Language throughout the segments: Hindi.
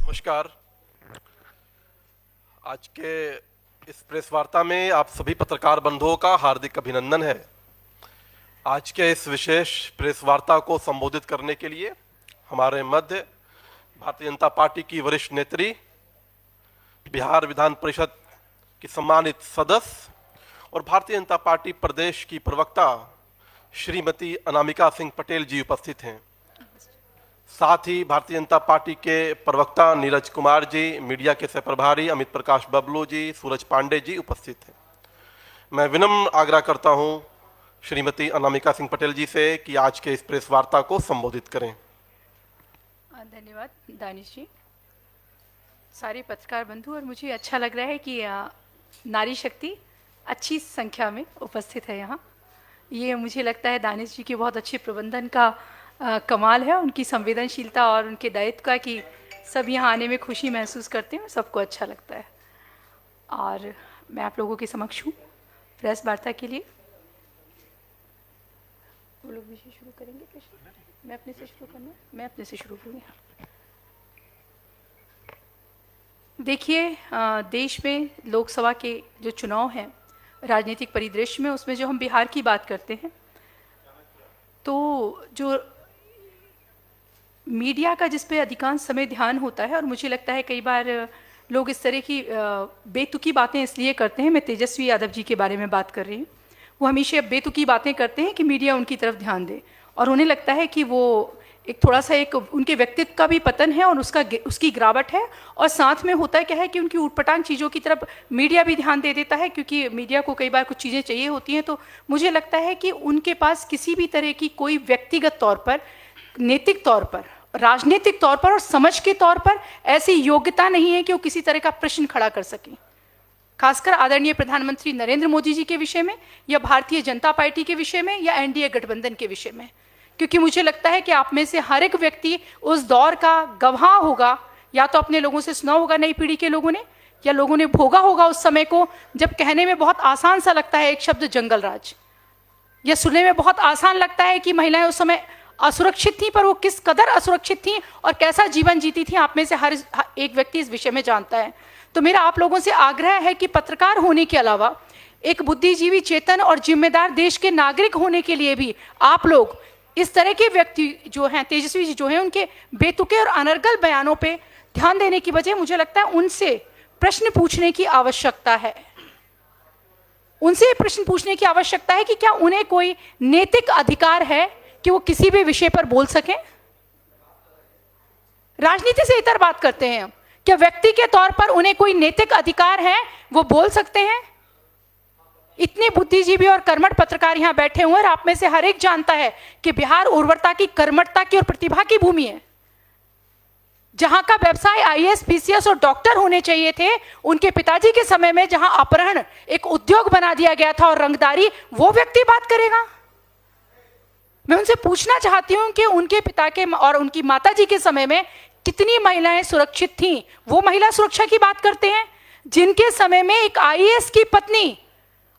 नमस्कार। आज के इस प्रेस वार्ता में आप सभी पत्रकार बंधुओं का हार्दिक अभिनंदन है। आज के इस विशेष प्रेस वार्ता को संबोधित करने के लिए हमारे मध्य भारतीय जनता पार्टी की वरिष्ठ नेत्री, बिहार विधान परिषद की सम्मानित सदस्य और भारतीय जनता पार्टी प्रदेश की प्रवक्ता श्रीमती अनामिका सिंह पटेल जी उपस्थित हैं। साथ ही भारतीय जनता पार्टी के प्रवक्ता नीरज कुमार जी, मीडिया के सह प्रभारी अमित प्रकाश बबलू जी, सूरज पांडे जी उपस्थित हैं। मैं विनम्र आग्रह करता हूं श्रीमती अनामिका सिंह पटेल जी से कि आज के इस प्रेस वार्ता को संबोधित करें। धन्यवाद दानिश जी, सारे पत्रकार बंधु। और मुझे अच्छा लग रहा है कि नारी शक्ति अच्छी संख्या में उपस्थित है यहाँ। ये मुझे लगता है दानिश जी के बहुत अच्छे प्रबंधन का कमाल है, उनकी संवेदनशीलता और उनके दायित्व का, कि सब यहाँ आने में खुशी महसूस करते हैं, सबको अच्छा लगता है। और मैं आप लोगों के समक्ष हूँ प्रेस वार्ता के लिए। वो लोग विषय शुरू करेंगे प्रश्न? मैं अपने से शुरू करना? मैं अपने से शुरू करूँगी। देखिए, देश में लोकसभा के जो चुनाव हैं राजनीतिक परिदृश्य में, उसमें जो हम बिहार की बात करते हैं, तो जो मीडिया का जिस पे अधिकांश समय ध्यान होता है, और मुझे लगता है कई बार लोग इस तरह की बेतुकी बातें इसलिए करते हैं, मैं तेजस्वी यादव जी के बारे में बात कर रही हूँ, वो हमेशा बेतुकी बातें करते हैं कि मीडिया उनकी तरफ ध्यान दे, और उन्हें लगता है कि वो एक थोड़ा सा एक उनके व्यक्तित्व का भी पतन है और उसकी गिरावट है। और साथ में होता क्या है कि उनकी ऊटपटांग चीज़ों की तरफ मीडिया भी ध्यान दे देता है, क्योंकि मीडिया को कई बार कुछ चीज़ें चाहिए होती हैं। तो मुझे लगता है कि उनके पास किसी भी तरह की कोई व्यक्तिगत तौर पर, नैतिक तौर पर, राजनीतिक तौर पर और समझ के तौर पर ऐसी योग्यता नहीं है कि वो किसी तरह का प्रश्न खड़ा कर सकें, खासकर आदरणीय प्रधानमंत्री नरेंद्र मोदी जी के विषय में, या भारतीय जनता पार्टी के विषय में, या एनडीए गठबंधन के विषय में। क्योंकि मुझे लगता है कि आप में से हर एक व्यक्ति उस दौर का गवाह होगा, या तो अपने लोगों से सुना होगा, नई पीढ़ी के लोगों ने, या लोगों ने भोगा होगा उस समय को, जब कहने में बहुत आसान सा लगता है एक शब्द जंगल राज, यह सुनने में बहुत आसान लगता है कि महिलाएं उस समय असुरक्षित थी, पर वो किस कदर असुरक्षित थी और कैसा जीवन जीती थी, आप में से हर एक व्यक्ति इस विषय में जानता है। तो मेरा आप लोगों से आग्रह है कि पत्रकार होने के अलावा एक बुद्धिजीवी, चेतन और जिम्मेदार देश के नागरिक होने के लिए भी आप लोग इस तरह के व्यक्ति जो हैं, तेजस्वी जी जो हैं, उनके बेतुके और अनर्गल बयानों पे ध्यान देने की बजाय मुझे लगता है उनसे प्रश्न पूछने की आवश्यकता है। उनसे प्रश्न पूछने की आवश्यकता है कि क्या उन्हें कोई नैतिक अधिकार है कि वो किसी भी विषय पर बोल सकें। राजनीति से इतर बात करते हैं, क्या व्यक्ति के तौर पर उन्हें कोई नैतिक अधिकार है, वो बोल सकते हैं? इतने बुद्धिजीवी और कर्मठ पत्रकार यहाँ बैठे हुए हैं, और आप में से हर एक जानता है कि बिहार उर्वरता की, कर्मठता की और प्रतिभा की भूमि है। जहां का व्यवसाय आईएएस, पीसीएस और डॉक्टर होने चाहिए थे, उनके पिताजी के समय में जहां अपहरण एक उद्योग बना दिया गया था और रंगदारी, वो व्यक्ति बात करेगा? मैं उनसे पूछना चाहती हूं कि उनके पिता के और उनकी माताजी के समय में कितनी महिलाएं सुरक्षित थीं? वो महिला सुरक्षा की बात करते हैं जिनके समय में एक आईएएस की पत्नी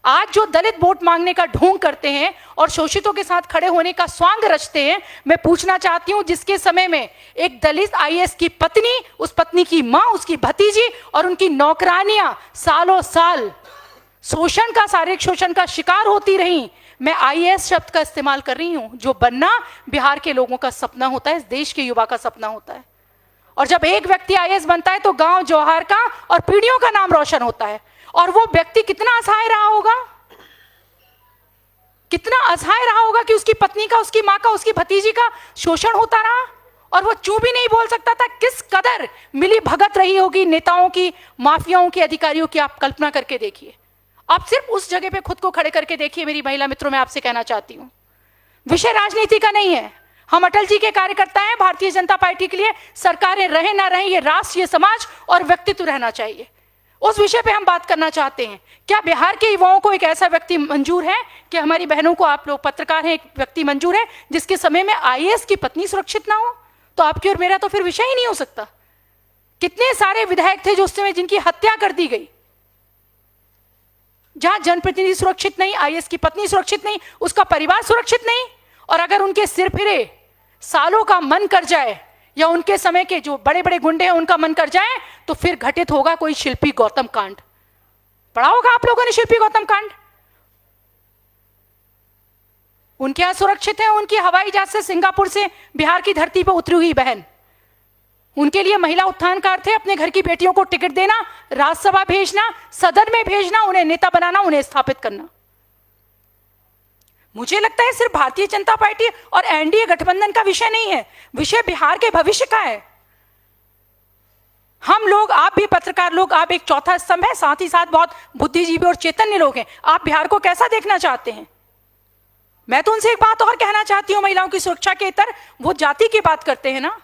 आज जो दलित वोट मांगने का ढोंग करते हैं और शोषितों के साथ खड़े होने का स्वांग रचते हैं। मैं पूछना चाहती हूं, जिसके समय में एक दलित आईएएस की पत्नी, उस पत्नी की मां, उसकी भतीजी और उनकी नौकरानियां सालों साल शोषण का, शारीरिक शोषण का शिकार होती रहीं। मैं आईएएस शब्द का इस्तेमाल कर रही हूं, जो बनना बिहार के लोगों का सपना होता है, इस देश के युवा का सपना होता है। और जब एक व्यक्ति आईएएस बनता है तो गांव जौहार का और पीढ़ियों का नाम रोशन होता है। और वो व्यक्ति कितना असहाय रहा होगा, कितना असहाय रहा होगा कि उसकी पत्नी का, उसकी मां का, उसकी भतीजी का शोषण होता रहा और वो चूं भी नहीं बोल सकता था। किस कदर मिली भगत रही होगी नेताओं की, माफियाओं की, अधिकारियों की, आप कल्पना करके देखिए। आप सिर्फ उस जगह पे खुद को खड़े करके देखिए। मेरी महिला मित्रों, मैं आपसे कहना चाहती हूं, विषय राजनीति का नहीं है। हम अटल जी के कार्यकर्ता हैं। भारतीय जनता पार्टी के लिए सरकारें रहे ना रहे, ये राष्ट्र, ये समाज और व्यक्तित्व रहना चाहिए। उस विषय पे हम बात करना चाहते हैं। क्या बिहार के युवाओं को एक ऐसा व्यक्ति मंजूर है कि हमारी बहनों को, आप लोग पत्रकार हैं, एक व्यक्ति मंजूर है जिसके समय में आईएएस की पत्नी सुरक्षित ना हो? तो आपकी और मेरा तो फिर विषय ही नहीं हो सकता। कितने सारे विधायक थे जो उस समय जिनकी हत्या कर दी गई, जहां जनप्रतिनिधि सुरक्षित नहीं, आईएएस की पत्नी सुरक्षित नहीं, उसका परिवार सुरक्षित नहीं। और अगर उनके सिर फिरे सालों का मन कर जाए या उनके समय के जो बड़े बड़े गुंडे हैं उनका मन कर जाए, तो फिर घटित होगा कोई शिल्पी गौतम कांड। पढ़ा होगा आप लोगों ने शिल्पी गौतम कांड। उनके यहां सुरक्षित है, उनकी हवाई जहाज से सिंगापुर से बिहार की धरती पर उतरी हुई बहन। उनके लिए महिला उत्थान का अर्थ है अपने घर की बेटियों को टिकट देना, राज्यसभा भेजना, सदन में भेजना, उन्हें नेता बनाना, उन्हें स्थापित करना। मुझे लगता है सिर्फ भारतीय जनता पार्टी और एनडीए गठबंधन का विषय नहीं है, विषय बिहार के भविष्य का है। हम लोग, आप भी पत्रकार लोग, आप एक चौथा स्तंभ है, साथ ही साथ बहुत बुद्धिजीवी और चैतन्य लोग हैं। आप बिहार को कैसा देखना चाहते हैं? मैं तो उनसे एक बात और कहना चाहती हूं, महिलाओं की सुरक्षा के इतर वो जाति की बात करते हैं ना,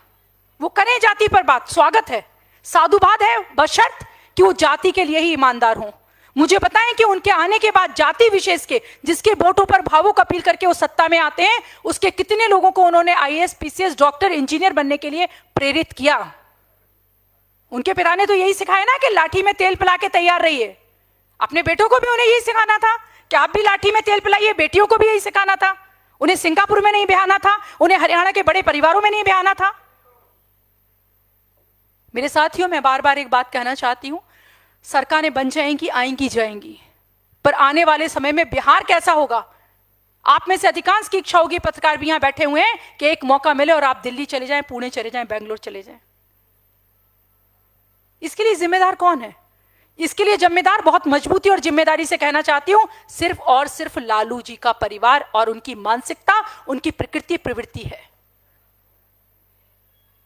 वो करें जाति पर बात, स्वागत है, साधुवाद है, बशर्त कि वो जाति के लिए ही ईमानदार हों। मुझे बताएं कि उनके आने के बाद जाति विशेष के जिसके वोटों पर भावुक अपील करके वो सत्ता में आते हैं, उसके कितने लोगों को उन्होंने आईएएस, पीसीएस, डॉक्टर, इंजीनियर बनने के लिए प्रेरित किया? उनके पिता ने तो यही सिखाया ना कि लाठी में तेल पिला के तैयार रहिए। अपने बेटों को भी उन्हें यही सिखाना था कि आप भी लाठी में तेल पिलाइए, बेटियों को भी यही सिखाना था। उन्हें सिंगापुर में नहीं बिहाना था, उन्हें हरियाणा के बड़े परिवारों में नहीं बिहाना था। मेरे साथियों, मैं बार बार एक बात कहना चाहती हूं, सरकारें बन जाएंगी, आएंगी, जाएंगी, पर आने वाले समय में बिहार कैसा होगा? आप में से अधिकांश की इच्छा होगी, पत्रकार भी यहां बैठे हुए हैं, कि एक मौका मिले और आप दिल्ली चले जाएं, पुणे चले जाएं, बेंगलोर चले जाएं। इसके लिए जिम्मेदार कौन है? इसके लिए जिम्मेदार, बहुत मजबूती और जिम्मेदारी से कहना चाहती हूं, सिर्फ और सिर्फ लालू जी का परिवार और उनकी मानसिकता, उनकी प्रकृति, प्रवृत्ति है।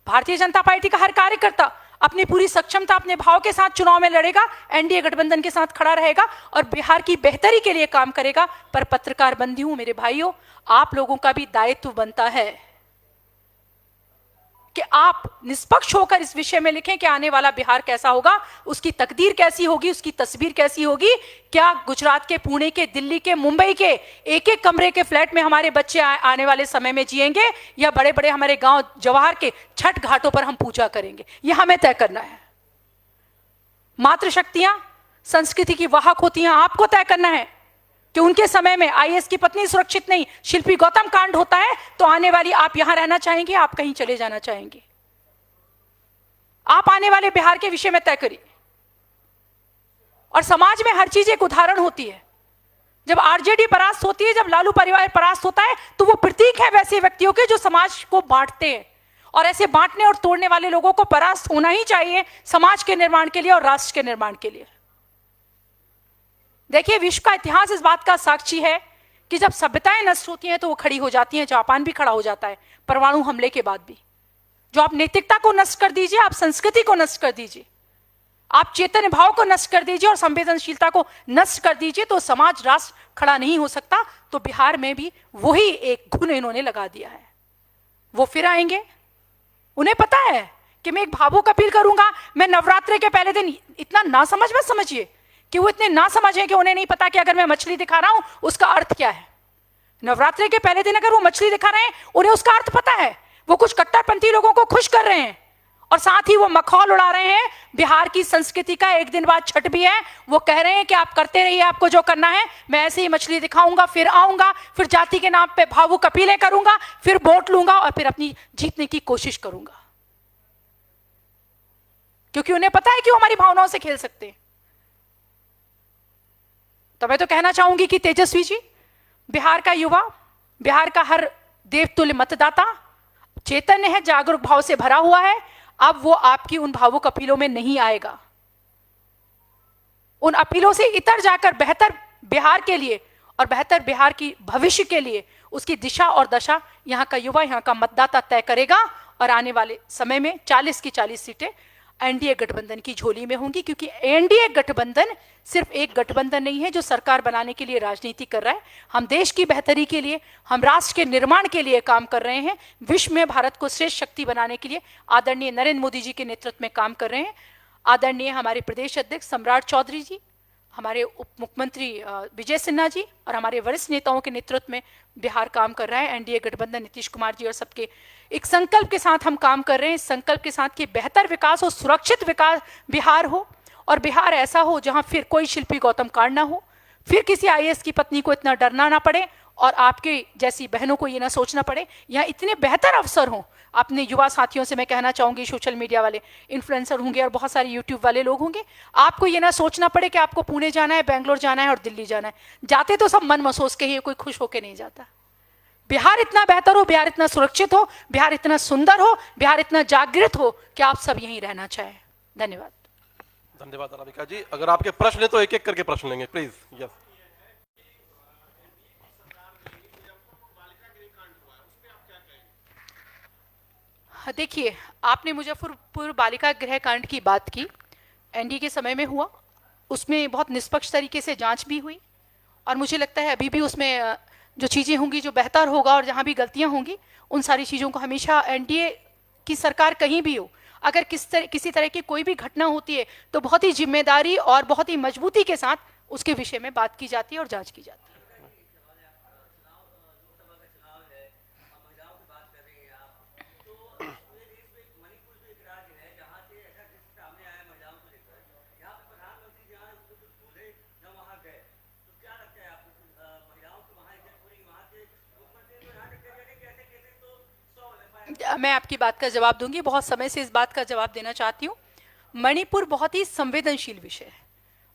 भारतीय जनता पार्टी का हर कार्यकर्ता अपनी पूरी सक्षमता, अपने भाव के साथ चुनाव में लड़ेगा, एनडीए गठबंधन के साथ खड़ा रहेगा और बिहार की बेहतरी के लिए काम करेगा। पर पत्रकार बंदी हूं मेरे भाइयों, आप लोगों का भी दायित्व बनता है कि आप निष्पक्ष होकर इस विषय में लिखें कि आने वाला बिहार कैसा होगा, उसकी तकदीर कैसी होगी, उसकी तस्वीर कैसी होगी। क्या गुजरात के, पुणे के, दिल्ली के, मुंबई के एक एक कमरे के फ्लैट में हमारे बच्चे आने वाले समय में जिएंगे, या बड़े बड़े हमारे गांव जवाहर के छठ घाटों पर हम पूजा करेंगे? यह हमें तय करना है। मातृशक्तियां संस्कृति की वाहक होती हैं, आपको तय करना है कि उनके समय में आईएएस की पत्नी सुरक्षित नहीं, शिल्पी गौतम कांड होता है, तो आने वाली आप यहां रहना चाहेंगे, आप कहीं चले जाना चाहेंगे? आप आने वाले बिहार के विषय में तय करिए। और समाज में हर चीज एक उदाहरण होती है। जब आरजेडी परास्त होती है, जब लालू परिवार परास्त होता है, तो वो प्रतीक है वैसे व्यक्तियों के जो समाज को बांटते हैं। और ऐसे बांटने और तोड़ने वाले लोगों को परास्त होना ही चाहिए समाज के निर्माण के लिए और राष्ट्र के निर्माण के लिए। देखिए, विश्व का इतिहास इस बात का साक्षी है कि जब सभ्यताएं नष्ट होती हैं तो वो खड़ी हो जाती हैं। जापान भी खड़ा हो जाता है परमाणु हमले के बाद भी। जो आप नैतिकता को नष्ट कर दीजिए, आप संस्कृति को नष्ट कर दीजिए, आप चेतन भाव को नष्ट कर दीजिए और संवेदनशीलता को नष्ट कर दीजिए, तो समाज, राष्ट्र खड़ा नहीं हो सकता। तो बिहार में भी वही एक घुन इन्होंने लगा दिया है। वो फिर आएंगे, उन्हें पता है कि मैं एक भावुक अपील करूंगा। मैं नवरात्रि के पहले दिन, इतना ना समझ मत समझिए कि वो इतने ना समझ हैं कि उन्हें नहीं पता कि अगर मैं मछली दिखा रहा हूं उसका अर्थ क्या है। नवरात्रि के पहले दिन अगर वो मछली दिखा रहे हैं, उन्हें उसका अर्थ पता है। वो कुछ कट्टरपंथी लोगों को खुश कर रहे हैं और साथ ही वो मखौल उड़ा रहे हैं बिहार की संस्कृति का। एक दिन बाद छठ भी है, वो कह रहे हैं कि आप करते रहिए, आपको जो करना है, मैं ऐसे ही मछली दिखाऊंगा, फिर आऊंगा, फिर जाति के नाम पे भावुक अपीलें करूंगा, फिर वोट लूंगा और फिर अपनी जीतने की कोशिश करूंगा। क्योंकि उन्हें पता है कि वो हमारी भावनाओं से खेल सकते हैं। तो मैं तो कहना चाहूंगी कि तेजस्वी जी, बिहार का युवा, बिहार का हर देवतुल्य मतदाता चैतन्य है, जागरूक भाव से भरा हुआ है। अब वो आपकी उन भावुक अपीलों में नहीं आएगा। उन अपीलों से इतर जाकर बेहतर बिहार के लिए और बेहतर बिहार की भविष्य के लिए उसकी दिशा और दशा यहां का युवा, यहां का मतदाता तय करेगा। और आने वाले समय में 40 की 40 सीटें एनडीए गठबंधन की झोली में होंगी। क्योंकि एनडीए गठबंधन सिर्फ एक गठबंधन नहीं है जो सरकार बनाने के लिए राजनीति कर रहा है। हम देश की बेहतरी के लिए, हम राष्ट्र के निर्माण के लिए काम कर रहे हैं। विश्व में भारत को श्रेष्ठ शक्ति बनाने के लिए आदरणीय नरेंद्र मोदी जी के नेतृत्व में काम कर रहे हैं। आदरणीय हमारे प्रदेश अध्यक्ष सम्राट चौधरी जी, हमारे उप मुख्यमंत्री विजय सिन्हा जी और हमारे वरिष्ठ नेताओं के नेतृत्व में बिहार काम कर रहा है। एनडीए गठबंधन, नीतीश कुमार जी और सबके एक संकल्प के साथ हम काम कर रहे हैं। इस संकल्प के साथ कि बेहतर विकास हो, सुरक्षित विकास बिहार हो, और बिहार ऐसा हो जहां फिर कोई शिल्पी गौतम कांड ना हो, फिर किसी आईएएस की पत्नी को इतना डरना ना पड़े और आपके जैसी बहनों को ये ना सोचना पड़े। यहाँ इतने बेहतर अवसर हों। अपने युवा साथियों से मैं कहना चाहूँगी, सोशल मीडिया वाले इन्फ्लुएंसर होंगे और बहुत सारे यूट्यूब वाले लोग होंगे, आपको ये ना सोचना पड़े कि आपको पुणे जाना है, बेंगलोर जाना है और दिल्ली जाना है। जाते तो सब मन महसूस के ही, कोई खुश होके नहीं जाता। बिहार इतना बेहतर हो, बिहार इतना सुरक्षित हो, बिहार इतना सुंदर हो, बिहार इतना जागृत हो कि आप सब यहीं रहना चाहें। धन्यवाद। धन्यवाद अनामिका जी। अगर आपके प्रश्न है तो एक एक करके प्रश्न लेंगे प्लीज। यस। देखिए, आपने मुजफ्फरपुर बालिका गृह कांड की बात की। एनडीए के समय में हुआ, उसमें बहुत निष्पक्ष तरीके से जांच भी हुई और मुझे लगता है अभी भी उसमें जो चीज़ें होंगी जो बेहतर होगा और जहाँ भी गलतियाँ होंगी उन सारी चीज़ों को हमेशा एनडीए की सरकार कहीं भी हो, अगर किसी तरह की कोई भी घटना होती है तो बहुत ही जिम्मेदारी और बहुत ही मजबूती के साथ उसके विषय में बात की जाती है और जांच की जाती है। मैं आपकी बात का जवाब दूंगी, बहुत समय से इस बात का जवाब देना चाहती हूँ। मणिपुर बहुत ही संवेदनशील विषय है।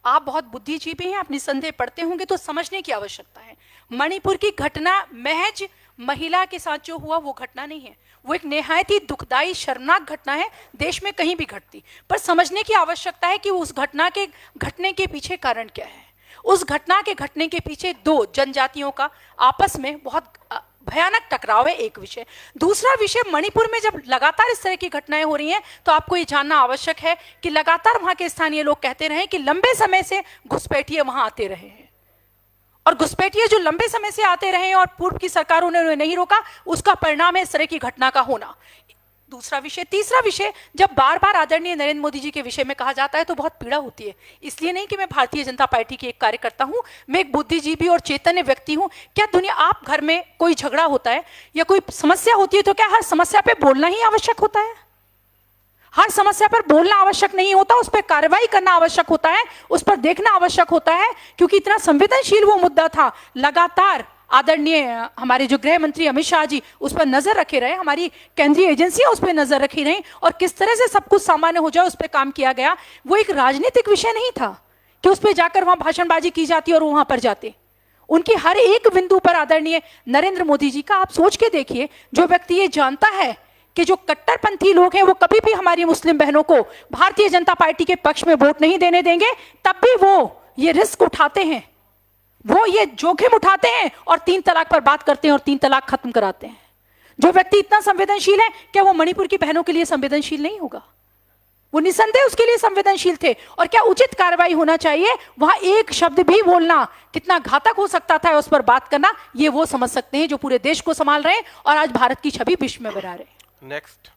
आप बहुत बुद्धिजीवी हैं, आप निसंदेह पढ़ते होंगे तो समझने की आवश्यकता है। मणिपुर की घटना महज महिला के साथ जो हुआ वो घटना नहीं है, वो एक निहायत ही दुखदाई शर्मनाक घटना है, देश में कहीं भी घटती। पर समझने की आवश्यकता है कि उस घटना के घटने के पीछे कारण क्या है। उस घटना के घटने के पीछे दो जनजातियों का आपस में बहुत भयानक टकराव है, एक विषय। दूसरा विषय, मणिपुर में जब लगातार इस तरह की घटनाएं हो रही हैं तो आपको ये जानना आवश्यक है कि लगातार वहां के स्थानीय लोग कहते रहे कि लंबे समय से घुसपैठिए वहां आते रहे हैं, और घुसपैठिए जो लंबे समय से आते रहे और पूर्व की सरकारों ने उन्हें नहीं रोका, उसका परिणाम है इस तरह की घटना का होना। दूसरा विषय। तीसरा विषय, जब बार बार आदरणीय नरेंद्र मोदी जी के विषय में कहा जाता है तो बहुत पीड़ा होती है। इसलिए नहीं कि मैं भारतीय जनता पार्टी की एक कार्यकर्ता हूं, मैं एक बुद्धिजीवी और चैतन्य व्यक्ति हूं। क्या दुनिया, आप घर में कोई झगड़ा होता है या कोई समस्या होती है तो क्या हर समस्या पे बोलना ही आवश्यक होता है? हर समस्या पर बोलना आवश्यक नहीं होता, उस पर कार्रवाई करना आवश्यक होता है, उस पर देखना आवश्यक होता है, क्योंकि इतना संवेदनशील वो मुद्दा था। लगातार आदरणीय हमारे जो गृह मंत्री अमित शाह जी उस पर नजर रखे रहे, हमारी केंद्रीय एजेंसियां उस पर नजर रखी रही और किस तरह से सब कुछ सामान्य हो जाए उस पर काम किया गया। वो एक राजनीतिक विषय नहीं था कि उस पर जाकर वहां भाषणबाजी की जाती और वहां पर जाते। उनकी हर एक बिंदु पर आदरणीय नरेंद्र मोदी जी का आप सोच के देखिए, जो व्यक्ति ये जानता है कि जो कट्टरपंथी लोग हैं वो कभी भी हमारी मुस्लिम बहनों को भारतीय जनता पार्टी के पक्ष में वोट नहीं देने देंगे, तब भी वो ये रिस्क उठाते हैं, वो ये जोखिम उठाते हैं और 3 तलाक पर बात करते हैं और 3 तलाक खत्म कराते हैं। जो व्यक्ति इतना संवेदनशील है, क्या वो मणिपुर की बहनों के लिए संवेदनशील नहीं होगा? वो निसंदेह उसके लिए संवेदनशील थे। और क्या उचित कार्रवाई होना चाहिए, वहां एक शब्द भी बोलना कितना घातक हो सकता था उस पर बात करना, ये वो समझ सकते हैं जो पूरे देश को संभाल रहे हैं और आज भारत की छवि विश्व में बना रहे हैं। नेक्स्ट।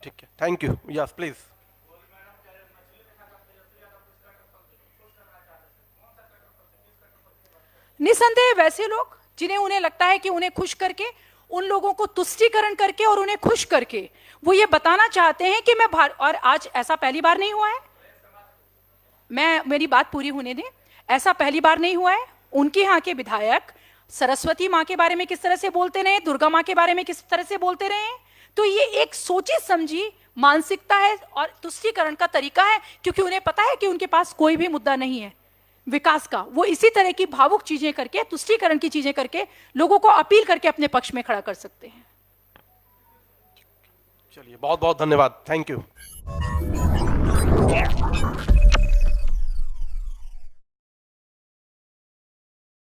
ठीक है, थैंक यू। Yes please. निसंदेह वैसे लोग जिन्हें उन्हें लगता है कि उन्हें खुश करके, उन लोगों को तुष्टीकरण करके और उन्हें खुश करके वो ये बताना चाहते हैं कि मैं और आज ऐसा पहली बार नहीं हुआ है, मेरी बात पूरी होने दें, ऐसा पहली बार नहीं हुआ है। उनके यहाँ के विधायक सरस्वती माँ के बारे में किस तरह से बोलते रहे, दुर्गा माँ के बारे में किस तरह से बोलते रहे, तो ये एक सोची समझी मानसिकता है और तुष्टीकरण का तरीका है, क्योंकि उन्हें पता है कि उनके पास कोई भी मुद्दा नहीं है विकास का। वो इसी तरह की भावुक चीजें करके, तुष्टीकरण की चीजें करके लोगों को अपील करके अपने पक्ष में खड़ा कर सकते हैं। चलिए, बहुत बहुत धन्यवाद, थैंक यू।